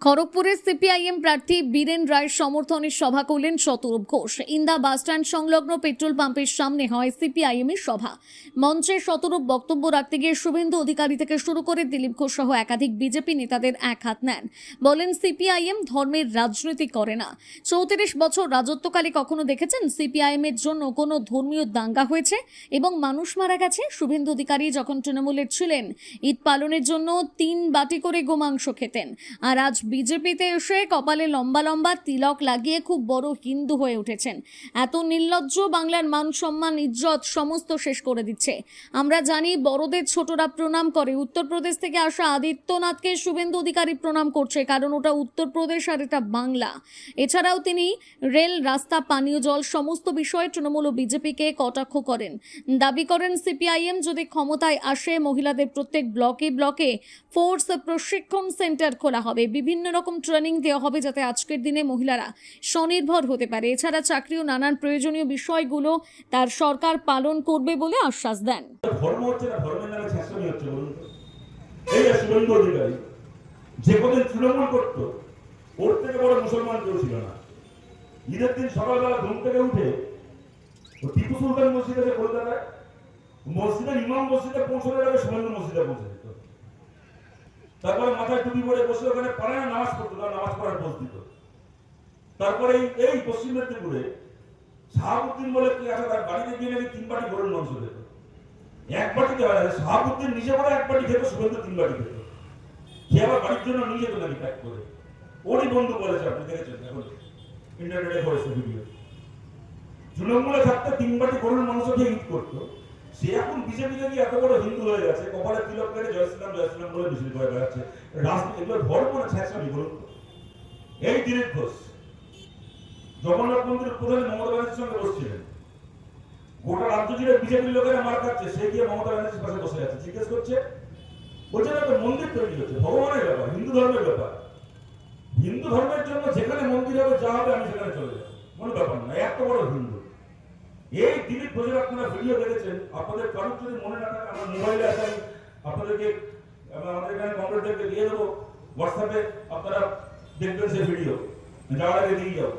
খড়গপুরের CPIM প্রার্থী বীরেন রায়ের সমর্থনে সভা করলেন শতরূপ ঘোষ। ইন্দা বাসস্ট্যান্ড সংলগ্ন পেট্রোল পাম্পের সামনে হয় সিপিআইএম এর সভা। মঞ্চে শতরূপ বক্তব্য রাখতে গিয়ে শুভেন্দু অধিকারী থেকে শুরু করে দিলীপ ঘোষ সহ একাধিক বিজেপি নেতাদের এক হাত নেন। বলেন, সিপিআইএম ধর্মের রাজনীতি করে না। 34 বছর রাজত্বকালে কখনো দেখেছেন সিপিআইএম এর জন্য কোনো ধর্মীয় দাঙ্গা হয়েছে এবং মানুষ মারা গেছে? শুভেন্দু অধিকারী যখন তৃণমূলের ছিলেন, ঈদ পালনের জন্য 3 বাটি করে গোমাংস খেতেন, আর আজ বিজেপিতে এসে কপালে লম্বা লম্বা তিলক লাগিয়ে খুব বড় হিন্দু হয়ে উঠেছেন। এত নির্লজ্জ, বাংলার মান সম্মান ইজ্জত সমস্ত শেষ করে দিচ্ছে। আমরা জানি বড়দের ছোটরা প্রণাম করে। উত্তরপ্রদেশ থেকে আসা আদিত্যনাথকে শুভেন্দু অধিকারী প্রণাম করছে, কারণ ওটা উত্তরপ্রদেশ আর এটা বাংলা। এছাড়াও তিনি রেল, রাস্তা, পানীয় জল সমস্ত বিষয়ে তৃণমূল ও বিজেপিকে কটাক্ষ করেন। দাবি করেন, সিপিআইএম যদি ক্ষমতায় আসে, মহিলাদের প্রত্যেক ব্লকে ব্লকে ফোর্স প্রশিক্ষণ সেন্টার খোলা হবে, বিভিন্ন রকম ট্রেনিং দেওয়া হবে, যাতে আজকের দিনে মহিলারা স্বনির্ভর হতে পারে। এছাড়া চাকরি ও নানান প্রয়োজনীয় বিষয়গুলো তার সরকার পালন করবে বলে আশ্বাস দেন। ধর্ম হচ্ছে না, ধর্মের নামে ছেঁচড়ামি হচ্ছে। বলুন তো, এই শুভেন্দু অধিকারী যে কদিন তৃণমূল করতো, ওর থেকে বড় মুসলমান কেউ ছিল না। ঈদের দিন সকালবেলা ঘুম থেকে উঠে ও টিপু সুলতান মসজিদে কলকাতায় মসজিদের ইমাম মসজিদে পৌঁছানোর আগে শুভেন্দু মসজিদে পৌঁছে যেত। তারপরে মাথায় টুপি পরে বসে ওখানে পাড়ায় নামাজ পড়তো, তার নামাজ পড়ার পোস্ট দিত। তারপরে এই পশ্চিম মেদিনীপুরে শাহাবুদ্দিন বলে কি আছে, তার বাড়িতে গিয়ে নাকি 3 বাটি গরুর মাংস খেত। এক বাটিতে হয় না, শাহাবুদ্দিন নিজে করে 1 বাটি খেত, শুভেন্দু 3 বাটি খেত। খেয়ে আবার বাড়ির জন্য নিয়ে যেত নাকি প্যাক করে। ওরই বন্ধু বলেছে, আপনি দেখেছেন এখন ইন্টারনেটে করেছে ভিডিও। তৃণমূলে থাকতে 3 বাটি গরুর মাংস খেয়ে ঈদ করতো। সে এখন বিজেপিতে গিয়ে এত বড় হিন্দু হয়ে গেছে, কপালে তিলক কেটে জয় শ্রীরাম বলে মিছিল করে বেড়াচ্ছে। রাজনীতি এগুলো ধর্ম না ছেঁচড়ামি? বলুন তো। এই দিলীপ ঘোষ জগন্নাথ মন্দিরের প্রধান মমতা ব্যানার্জির সঙ্গে বসছিলেন। গোটা রাজ্য জুড়ে বিজেপির লোকেরা মার খাচ্ছে, সে গিয়ে মমতা ব্যানার্জির পাশে বসে আছে, জিজ্ঞেস করছে, বলছে না একটা মন্দির তৈরি হচ্ছে, ভগবানের ব্যাপার, হিন্দু ধর্মের ব্যাপার। হিন্দু ধর্মের জন্য যেখানে মন্দির হবে, যা হবে আমি সেখানে চলে যাবো, কোনো ব্যাপার না। এত বড় হিন্দু এই দিলীপ ঘোষের আপনারা ভিডিও দেখেছেন। আপনাদের কারোর যদি মনে না থাকে, আমার মোবাইলে আছে, আমি আপনাদেরকে আমাদের এখানে কম্পিউটারকে দিয়ে দেবো, হোয়াটসঅ্যাপে আপনারা দেখবেন সেই ভিডিও, যাওয়ার আগে দিয়ে যাবো।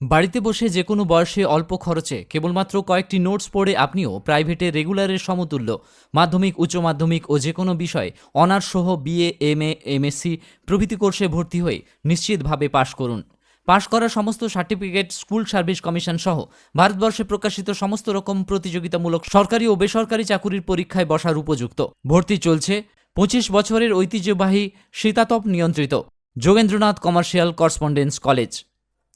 বাড়িতে বসে যে কোনো বয়সে অল্প খরচে কেবলমাত্র কয়েকটি নোটস পড়ে আপনিও প্রাইভেটে রেগুলারের সমতুল্য মাধ্যমিক, উচ্চ মাধ্যমিক ও যে কোনো বিষয় অনার্স সহ বিএ, এমএ, এমএসসি প্রভৃতি কোর্সে ভর্তি হয়ে নিশ্চিতভাবে পাশ করুন। পাশ করা সমস্ত সার্টিফিকেট স্কুল সার্ভিস কমিশন সহ ভারতবর্ষে প্রকাশিত সমস্ত রকম প্রতিযোগিতামূলক সরকারি ও বেসরকারি চাকুরির পরীক্ষায় বসার উপযুক্ত। ভর্তি চলছে 25 বছরের ঐতিহ্যবাহী শীতাতপ নিয়ন্ত্রিত যোগেন্দ্রনাথ কমার্শিয়াল করসপন্ডেন্স কলেজ।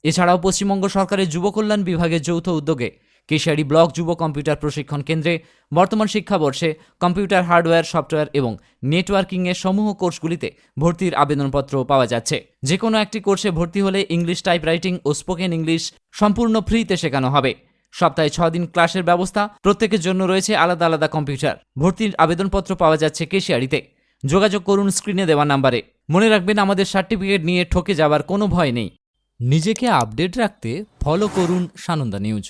এছাড়াও পশ্চিমবঙ্গ সরকারের যুব কল্যাণ বিভাগের যৌথ উদ্যোগে কেশিয়ারি ব্লক যুব কম্পিউটার প্রশিক্ষণ কেন্দ্রে বর্তমান শিক্ষাবর্ষে কম্পিউটার হার্ডওয়্যার, সফটওয়্যার এবং নেটওয়ার্কিংয়ের সমূহ কোর্সগুলিতে ভর্তির আবেদনপত্র পাওয়া যাচ্ছে। যে কোনো একটি কোর্সে ভর্তি হলে ইংলিশ টাইপরাইটিং ও স্পোকেন ইংলিশ সম্পূর্ণ ফ্রিতে শেখানো হবে। সপ্তাহে 6 দিন ক্লাসের ব্যবস্থা। প্রত্যেকের জন্য রয়েছে আলাদা আলাদা কম্পিউটার। ভর্তির আবেদনপত্র পাওয়া যাচ্ছে কেশিয়ারিতে। যোগাযোগ করুন স্ক্রিনে দেওয়া নাম্বারে। মনে রাখবেন, আমাদের সার্টিফিকেট নিয়ে ঠকে যাবার কোনো ভয় নেই। নিজেকে আপডেট রাখতে ফলো করুন সানন্দা নিউজ।